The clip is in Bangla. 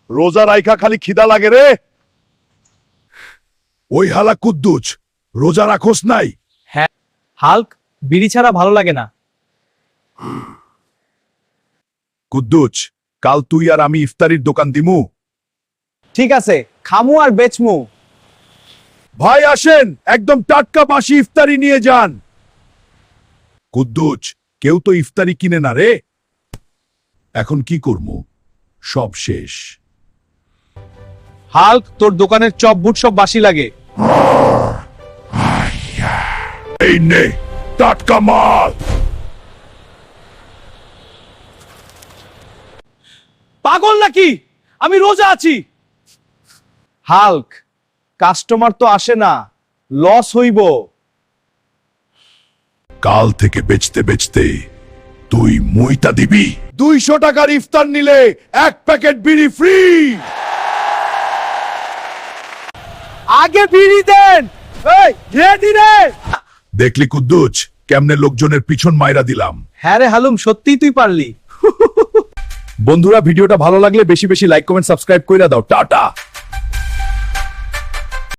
রোজা রাইখা খালি খিদা লাগে রে। ওই হালা কুদ্দুচ, রোজা রাখোস নাই? হ্যাঁ হাল্ক, বিড়ি ছাড়া ভালো লাগে না। কুদ্দুচ, কাল তুই আর আমি ইফতারির দোকান দিমু। ঠিক আছে, খামু আর বেচমু। ভাই আসেন, একদম টাটকা বাসি ইফতারি নিয়ে যান। কুদ্দুচ, কেউ তো ইফতারি কিনে না রে। এখন কি করবো, সব শেষ। হাল্ক, তোর দোকানের চপ বুট সব বাসি লাগে। এই নে টাটকা মাল। পাগল নাকি? আমি রোজা আছি। হাল্ক, কাস্টমার তো আসে না, লস হইব। কাল থেকে বেচতে বেচতে তুই মুইটা দিবি। 200 টাকার ইফতার নিলে 1 প্যাকেট বিড়ি ফ্রি। আগে বিড়ি দেন। এই রেডি রে। দেখলি কুদ্দুচ, কেমনে লোকজনের পিছন মাইরা দিলাম। হ্যাঁ রে হালুম, সত্যিই তুই পারলি। বন্ধুরা, ভিডিওটা ভালো লাগলে বেশি বেশি লাইক কমেন্ট সাবস্ক্রাইব কইরা দাও। টাটা।